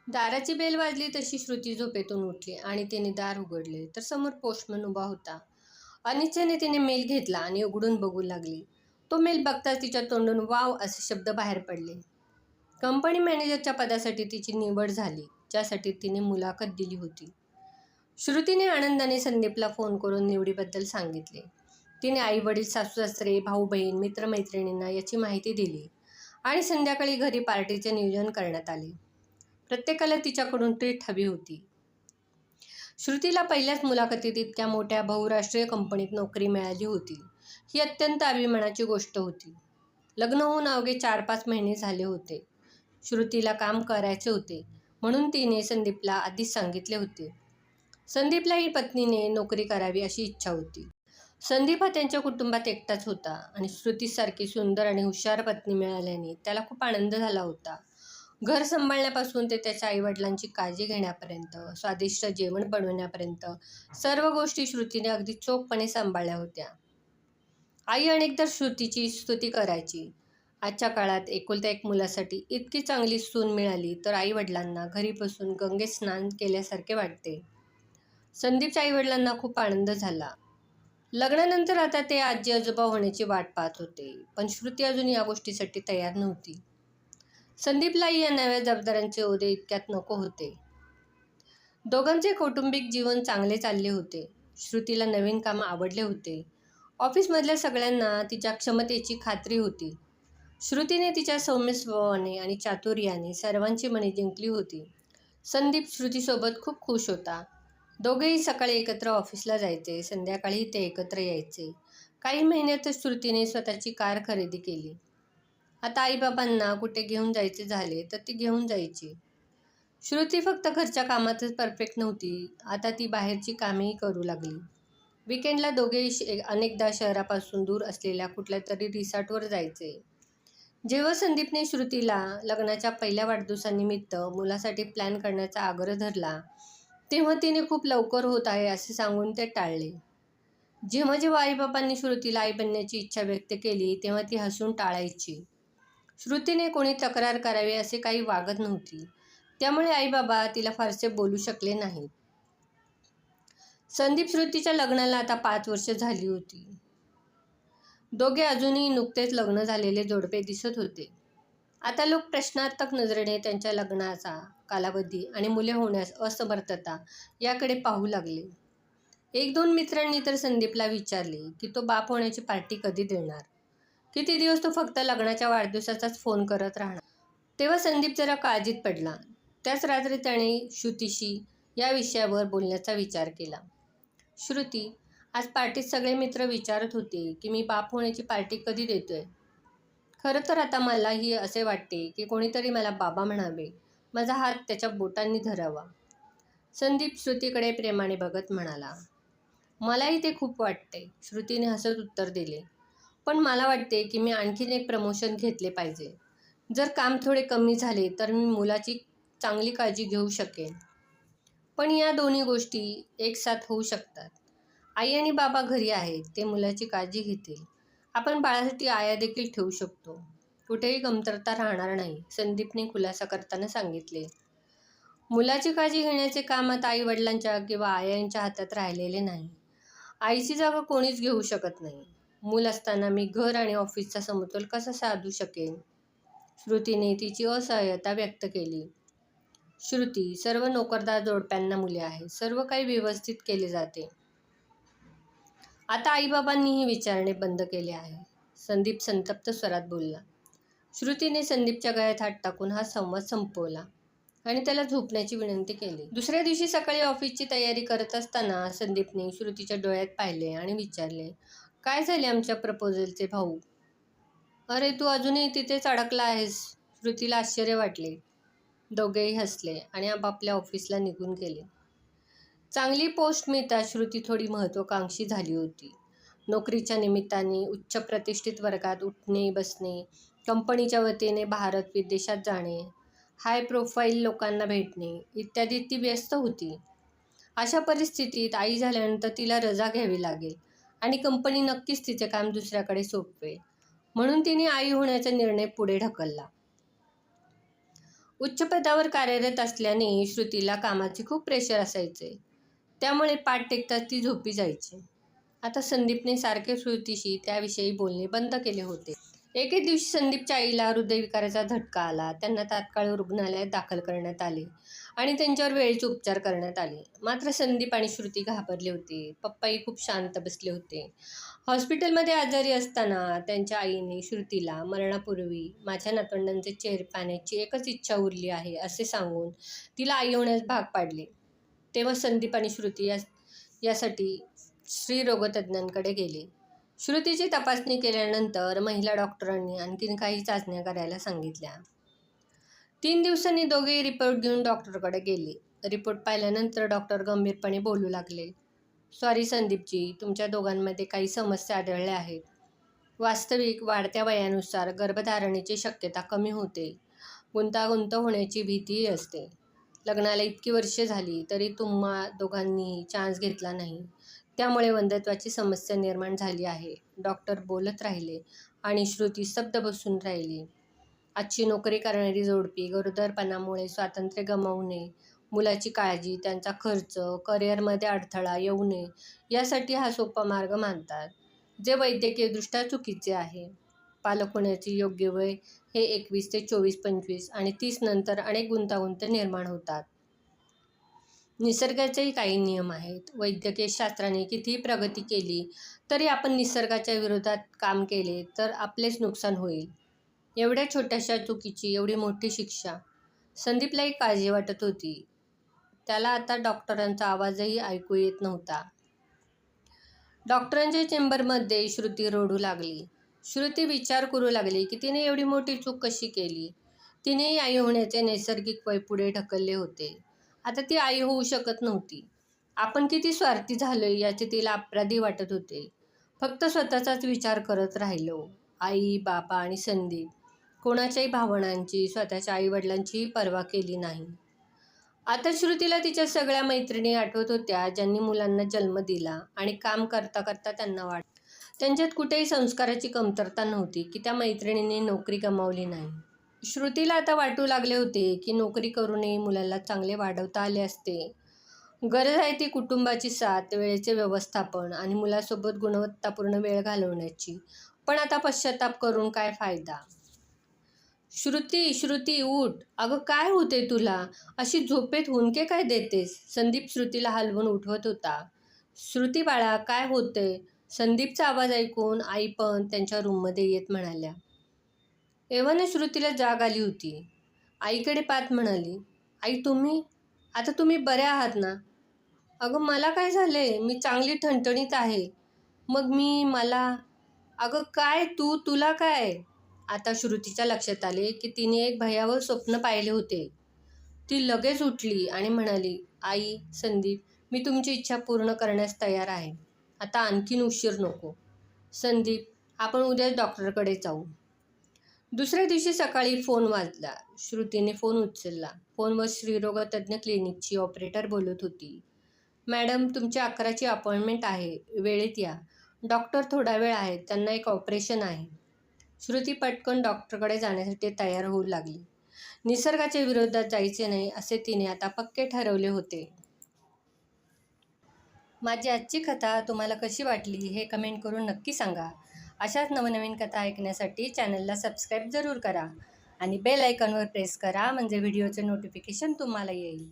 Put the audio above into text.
दाराची bell वाजली तशी श्रुती झोपेतून उठली आणि तिने दार उघडले तर समोर पोस्टमन उभा होता. अनिच्छेने तिने मेल घेतला आणि उघडून बघू लागली. तो मेल बघताच तिच्या तोंडून वाव असे शब्द बाहेर पडले. कंपनी मॅनेजरच्या पदासाठी तिची निवड झाली, ज्यासाठी तिने मुलाखत दिली होती. श्रुतीने आनंदाने संदीपला फोन करून निवडीबद्दल सांगितले. तिने आई वडील, सासू सासरे, भाऊ बहीण, मित्रमैत्रिणींना याची माहिती दिली आणि संध्याकाळी घरी पार्टीचे नियोजन करण्यात आले. प्रत्येकाला तिच्याकडून ट्रीट हवी होती. श्रुतीला पहिल्याच मुलाखतीत इतक्या मोठ्या बहुराष्ट्रीय कंपनीत नोकरी मिळाली होती. ही अत्यंत अभिमानाची गोष्ट होती. लग्न होऊन अवघे 4-5 महिने झाले होते. श्रुतीला काम करायचे होते म्हणून तिने संदीपला आधीच सांगितले होते. संदीपलाही पत्नीने नोकरी करावी अशी इच्छा होती. संदीप हा त्यांच्या कुटुंबात एकटाच होता आणि श्रुतीसारखी सुंदर आणि हुशार पत्नी मिळाल्याने त्याला खूप आनंद झाला होता. घर सांभाळण्यापासून ते त्याच्या आईवडिलांची काळजी घेण्यापर्यंत, स्वादिष्ट जेवण बनवण्यापर्यंत सर्व गोष्टी श्रुतीने अगदी चोखपणे सांभाळल्या होत्या. आई अनेकदा श्रुतीची स्तुती करायची. आजच्या काळात एकुलत्या एक मुलासाठी इतकी चांगली सून मिळाली तर आईवडिलांना घरी बसून गंगेत स्नान केल्यासारखे वाटते. संदीपच्या आईवडिलांना खूप आनंद झाला. लग्नानंतर आता ते आजी आजोबा होण्याची वाट पाहत होते, पण श्रुती अजून या गोष्टीसाठी तयार नव्हती. संदीपलाही या नव्या जबाबदाऱ्यांचे ओझे इतक्यात नको होते. दोघांचे कौटुंबिक जीवन चांगले चालले होते. श्रुतीला नवीन काम आवडले होते. ऑफिसमधल्या सगळ्यांना तिच्या क्षमतेची खात्री होती. श्रुतीने तिच्या सौम्य स्वभावाने आणि चातुर्याने सर्वांची मने जिंकली होती. संदीप श्रुतीसोबत खूप खुश होता. दोघेही सकाळी एकत्र ऑफिसला जायचे, संध्याकाळी ते एकत्र यायचे. काही महिन्यातच श्रुतीने स्वतःची कार खरेदी केली. आता आईबाबांना कुठे घेऊन जायचे झाले तर ती घेऊन जायची. श्रुती फक्त घरच्या कामातच परफेक्ट नव्हती, आता ती बाहेरची कामेही करू लागली. विकेंडला दोघेही अनेकदा शहरापासून दूर असलेल्या कुठल्या तरी रिसॉर्टवर जायचे. जेव्हा संदीपने श्रुतीला लग्नाच्या पहिल्या वाढदिवसानिमित्त मुलासाठी प्लॅन करण्याचा आग्रह धरला, तेव्हा तिने खूप लवकर होत आहे असे सांगून ते टाळले. जेव्हा जेव्हा आईबाबांनी श्रुतीला आई बनण्याची इच्छा व्यक्त केली तेव्हा ती हसून टाळायची. श्रुतीने कोणी तक्रार करावी असे काही वागत नव्हती, त्यामुळे आईबाबा तिला फारसे बोलू शकले नाहीत. संदीप श्रुतीच्या लग्नाला आता 5 वर्ष झाली होती. दोघे अजूनही नुकतेच लग्न झालेले जोडपे दिसत होते. आता लोक प्रश्नार्थक नजरेने त्यांच्या लग्नाचा कालावधी आणि मुले होण्यास असमर्थता याकडे पाहू लागले. 1-2 मित्रांनी तर संदीपला विचारले की तो बाप होण्याची पार्टी कधी देणार. किती दिवस तो फक्त लग्नाच्या वाढदिवसाचाच फोन करत राहणार. तेव्हा संदीप जरा काळजीत पडला. त्याच रात्री त्याने श्रुतीशी या विषयावर बोलण्याचा विचार केला. श्रुती, आज पार्टीत सगळे मित्र विचारत होते की मी बाप होण्याची पार्टी कधी देतोय. खरं तर आता मलाही असे वाटते की कोणीतरी मला बाबा म्हणावे, माझा हात त्याच्या बोटांनी धरावा. संदीप श्रुतीकडे प्रेमाने बघत म्हणाला. मलाही ते खूप वाटते, श्रुतीने हसत उत्तर दिले. पण मला वाटते की मी आणखीन एक प्रमोशन घेतले पाहिजे. जर काम थोडे कमी झाले तर मी मुलाची चांगली काळजी घेऊ शकेन. पण या दोन्ही गोष्टी एकसाथ होऊ शकतात. आई आणि बाबा घरी आहेत, ते मुलाची काळजी घेतील. आपण बाळासाठी आया देखील ठेवू शकतो. कुठेही कमतरता राहणार नाही, संदीपने खुलासा करताना सांगितले. मुलाची काळजी घेण्याचे काम आता आई वडिलांच्या किंवा आयांच्या हातात राहिलेले नाही. आईची जागा कोणीच घेऊ शकत नाही. मूल असताना मी घर आणि ऑफिसचा समतोल कसा साधू शकेन. श्रुतीने तिची असहाय्यता व्यक्त केली. श्रुती, सर्व नोकरदार जोडप्यांना मुले आहेत, सर्व काही व्यवस्थित केले जाते. आता आईबाबांनीही विचारणे बंद केले आहे, संदीप संतप्त स्वरात बोलला. श्रुतीने संदीपच्या गळ्यात हात टाकून हा संवाद संपवला आणि त्याला झोपण्याची विनंती केली. दुसऱ्या दिवशी सकाळी ऑफिसची तयारी करत असताना संदीपने श्रुतीच्या डोळ्यात पाहिले आणि विचारले, काय झाले आमच्या प्रपोजलचे भाऊ? अरे, तू अजूनही तिथेच अडकला आहेस. श्रुतीला आश्चर्य वाटले. दोघेही हसले आणि आपापल्या ऑफिसला निघून गेले. चांगली पोस्ट मिळताच श्रुती थोडी महत्त्वाकांक्षी झाली होती. नोकरीच्या निमित्ताने उच्च प्रतिष्ठित वर्गात उठणे बसणे, कंपनीच्या वतीने भारत विदेशात जाणे, हाय प्रोफाईल लोकांना भेटणे इत्यादी ती व्यस्त होती. अशा परिस्थितीत आई झाल्यानंतर तिला रजा घ्यावी लागेल आणि कंपनी नक्कीच तिचे काम दुसऱ्याकडे सोपवेल, म्हणून तिने आई होण्याचा निर्णय पुढे ढकलला. उच्च पदावर कार्यरत असल्याने श्रुतीला कामाचे खूप प्रेशर असायचे. त्यामुळे पाठ टेकताच ती झोपी जायची. आता संदीपने सारखे श्रुतीशी त्याविषयी बोलणे बंद केले होते. एके दिवशी संदीपच्या आईला हृदयविकाराचा झटका आला. त्यांना तात्काळ रुग्णालयात दाखल करण्यात आले आणि त्यांच्यावर वेळेचे उपचार करण्यात आले. मात्र संदीप आणि श्रुती घाबरले होते. पप्पाही खूप शांत बसले होते. हॉस्पिटलमध्ये आजारी असताना त्यांच्या आईने श्रुतीला मरणापूर्वी माझ्या नातवंडांचे चेहरे पाहण्याची एकच इच्छा उरली आहे असे सांगून तिला आई होण्यास भाग पाडले. तेव्हा संदीप आणि श्रुती यासाठी स्त्रीरोगतज्ञांकडे गेले. श्रुतीची तपासणी केल्यानंतर महिला डॉक्टरांनी आणखीन काही चाचण्या करायला सांगितल्या. 3 दिवसांनी दोघेही रिपोर्ट घेऊन डॉक्टरकडे गेले. रिपोर्ट पाहिल्यानंतर डॉक्टर गंभीरपणे बोलू लागले. सॉरी संदीपजी, तुमच्या दोघांमध्ये काही समस्या आढळल्या आहेत. वास्तविक वाढत्या वयानुसार गर्भधारणेची शक्यता कमी होते. गुंतागुंत होण्याची भीतीही असते. लग्नाला इतकी वर्षे झाली तरी तुम्हा दोघांनीही चान्स घेतला नाही. त्यामुळे वंध्यत्वाची समस्या निर्माण झाली आहे. डॉक्टर बोलत राहिले आणि श्रुती स्तब्ध बसून राहिली. आजची नोकरी करणारी जोडपी गरोदरपणामुळे स्वातंत्र्य गमावू नये, मुलाची काळजी, त्यांचा खर्च, करिअरमध्ये अडथळा येऊ नये यासाठी हा सोपा मार्ग मानतात, जे वैद्यकीयदृष्ट्या चुकीचे आहे. पालक होण्याचे योग्य वय हे 21 ते 24-25 आणि 30 नंतर अनेक गुंतागुंत निर्माण होतात. निसर्गाचेही काही नियम आहेत. वैद्यकीय शास्त्राने कितीही प्रगती केली तरी आपण निसर्गाच्या विरोधात काम केले तर आपलेच नुकसान होईल. एवढ्या छोट्याशा चुकीची एवढी मोठी शिक्षा. संदीपलाही काळजी वाटत होती. त्याला आता डॉक्टरांचा आवाजही ऐकू येत नव्हता. डॉक्टरांच्या चेंबरमध्ये श्रुती रडू लागली. श्रुती विचार करू लागली की तिने एवढी मोठी चूक कशी केली. तिनेही आई होण्याचे नैसर्गिक वय पुढे ढकलले होते. आता ती आई होऊ शकत नव्हती. आपण किती स्वार्थी झालोय याचे तिला अपराधी वाटत होते. फक्त स्वतःचाच विचार करत राहिलो. आई, बाबा आणि संदीप कोणाच्याही भावनांची, स्वतःच्या आईवडिलांचीही पर्वा केली नाही. आता श्रुतीला तिच्या सगळ्या मैत्रिणी आठवत होत्या, ज्यांनी मुलांना जन्म दिला आणि काम करता करता त्यांना त्यांच्यात कुठेही संस्काराची कमतरता नव्हती की त्या मैत्रिणींनी नोकरी गमावली नाही. श्रुतीला आता वाटू लागले होते की नोकरी करूनही मुलाला चांगले वाढवता आले असते. गरज आहे ती कुटुंबाची साथ, वेळेचे व्यवस्थापन आणि मुलासोबत गुणवत्तापूर्ण वेळ घालवण्याची. पण आता पश्चाताप करून काय फायदा. श्रुती उठ. अगं काय होते तुला? अशी झोपेत हुंदके काय देतेस? संदीप श्रुतीला हलवून उठवत होता. श्रुती बाळा, काय होतंय? संदीपचा आवाज ऐकून आई पण त्यांच्या रूममध्ये येत म्हणाल्या. एव्हाना श्रुतीला जाग आली होती. आईकडे पाहत म्हणाली, आई तुम्ही? आता तुम्ही बऱ्या आहात ना? अगं मला काय झाले? मी चांगली ठणठणीत आहे. मग मला अगं काय तुला काय? आता श्रुतीच्या लक्षात आले की तिने एक भयावह स्वप्न पाहिले होते. ती लगेच उठली आणि म्हणाली, आई, संदीप, मी तुमची इच्छा पूर्ण करण्यास तयार आहे. आता आणखीन उशीर नको. संदीप, आपण उद्याच डॉक्टरकडे जाऊ. दुसऱ्या दिवशी सकाळी फोन वाजला. श्रुतीने फोन उचलला. फोनवर स्त्रीरोगतज्ञ क्लिनिकची ऑपरेटर बोलत होती. मॅडम, तुमची 11ची अपॉइंटमेंट आहे. वेळेत या. डॉक्टर थोडा वेळ आहेत. त्यांना एक ऑपरेशन आहे. श्रुती पटकन डॉक्टरकडे जाण्यासाठी तयार होऊ लागली. निसर्गाच्या विरोधात जायचे नाही असे तिने आता पक्के ठरवले होते. माझी आजची कथा तुम्हाला कशी वाटली हे कमेंट करून नक्की सांगा. अशाच नवनवीन कथा ऐकण्यासाठी चॅनलला सबस्क्राईब जरूर करा आणि बेल आयकॉनवर प्रेस करा, म्हणजे व्हिडिओचे नोटिफिकेशन तुम्हाला येईल.